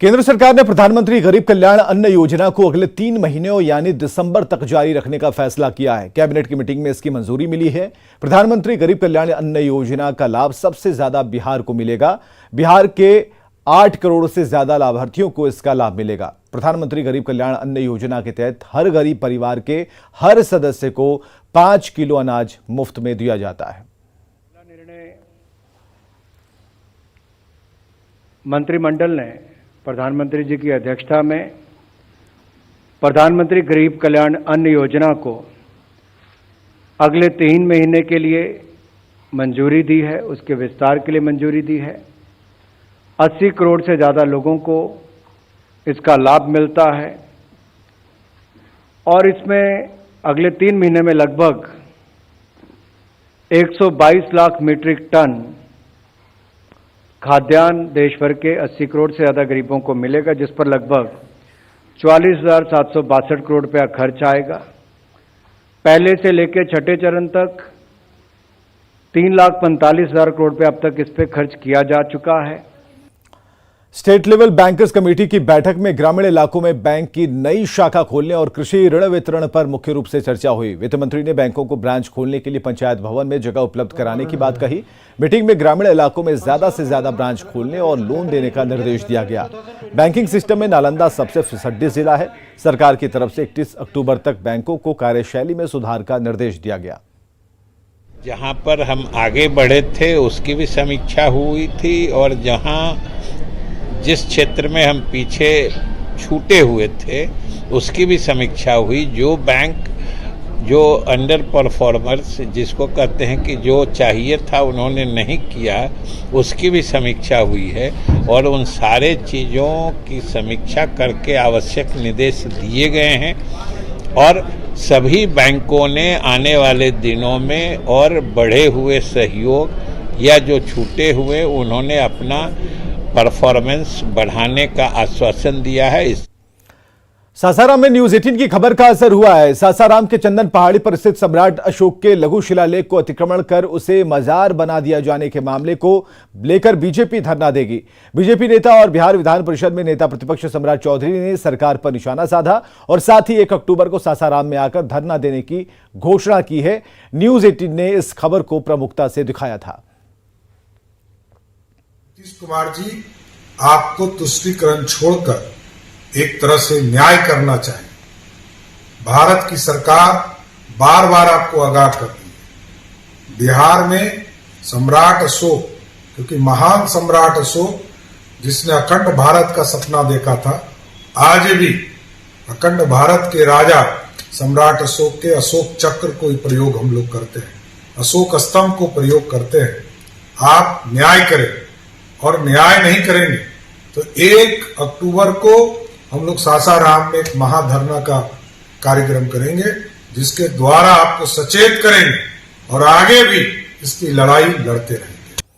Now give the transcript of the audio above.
केंद्र सरकार ने प्रधानमंत्री गरीब कल्याण अन्न योजना को अगले 3 महीनों यानी दिसंबर तक जारी रखने का फैसला किया है। कैबिनेट की मीटिंग में इसकी मंजूरी मिली है। प्रधानमंत्री गरीब कल्याण अन्न योजना का लाभ सबसे ज्यादा बिहार को मिलेगा। बिहार के 8 करोड़ से ज्यादा लाभार्थियों को इसका लाभ मिलेगा। प्रधानमंत्री गरीब कल्याण अन्न योजना के तहत हर गरीब परिवार के हर सदस्य को 5 किलो अनाज मुफ्त में दिया जाता है। मंत्रिमंडल ने प्रधानमंत्री जी की अध्यक्षता में प्रधानमंत्री गरीब कल्याण अन्न योजना को अगले 3 महीने के लिए मंजूरी दी है। उसके विस्तार के लिए मंजूरी दी है। 80 करोड़ से ज़्यादा लोगों को इसका लाभ मिलता है और इसमें अगले 3 महीने में लगभग 122 लाख मीट्रिक टन खाद्यान्न देश भर के 80 करोड़ से ज़्यादा गरीबों को मिलेगा, जिस पर लगभग 44,762 करोड़ रुपया खर्च आएगा। पहले से लेकर छठे चरण तक 3,45,000 करोड़ रुपया अब तक इस पर खर्च किया जा चुका है। स्टेट लेवल बैंकर्स कमेटी की बैठक में ग्रामीण इलाकों में बैंक की नई शाखा खोलने और कृषि ऋण वितरण पर मुख्य रूप से चर्चा हुई। वित्त मंत्री ने बैंकों को ब्रांच खोलने के लिए पंचायत भवन में जगह उपलब्ध कराने की बात कही। मीटिंग में ग्रामीण इलाकों में ज्यादा से ज्यादा ब्रांच खोलने और लोन देने का निर्देश दिया गया। बैंकिंग सिस्टम में नालंदा सबसे फिसड्डी जिला है। सरकार की तरफ से 31 अक्टूबर तक बैंकों को कार्यशैली में सुधार का निर्देश दिया गया। जहां पर हम आगे बढ़े थे उसकी भी समीक्षा हुई थी और जहां जिस क्षेत्र में हम पीछे छूटे हुए थे उसकी भी समीक्षा हुई। जो बैंक जो अंडर परफॉर्मर्स जिसको कहते हैं कि जो चाहिए था उन्होंने नहीं किया, उसकी भी समीक्षा हुई है और उन सारे चीज़ों की समीक्षा करके आवश्यक निर्देश दिए गए हैं और सभी बैंकों ने आने वाले दिनों में और बढ़े हुए सहयोग या जो छूटे हुए उन्होंने अपना परफॉर्मेंस बढ़ाने का आश्वासन दिया है। सासाराम में न्यूज 18 की खबर का असर हुआ है। सासाराम के चंदन पहाड़ी पर स्थित सम्राट अशोक के लघु शिलालेख को अतिक्रमण कर उसे मजार बना दिया जाने के मामले को लेकर बीजेपी धरना देगी। बीजेपी नेता और बिहार विधान परिषद में नेता प्रतिपक्ष सम्राट चौधरी ने सरकार पर निशाना साधा और साथ ही 1 अक्टूबर को सासाराम में आकर धरना देने की घोषणा की है। न्यूज 18 ने इस खबर को प्रमुखता से दिखाया था। नीतीश कुमार जी आपको तुष्टीकरण छोड़कर एक तरह से न्याय करना चाहिए। भारत की सरकार बार बार आपको आगाह करती है। बिहार में सम्राट अशोक, क्योंकि महान सम्राट अशोक जिसने अखंड भारत का सपना देखा था, आज भी अखंड भारत के राजा सम्राट अशोक के अशोक चक्र को ही प्रयोग हम लोग करते हैं, अशोक स्तंभ को प्रयोग करते हैं। आप न्याय करें और न्याय नहीं करेंगे तो 1 अक्टूबर को हम लोग सासाराम में एक महाधरना का कार्यक्रम करेंगे, जिसके द्वारा आपको सचेत करेंगे और आगे भी इसकी लड़ाई लड़ते रहेंगे।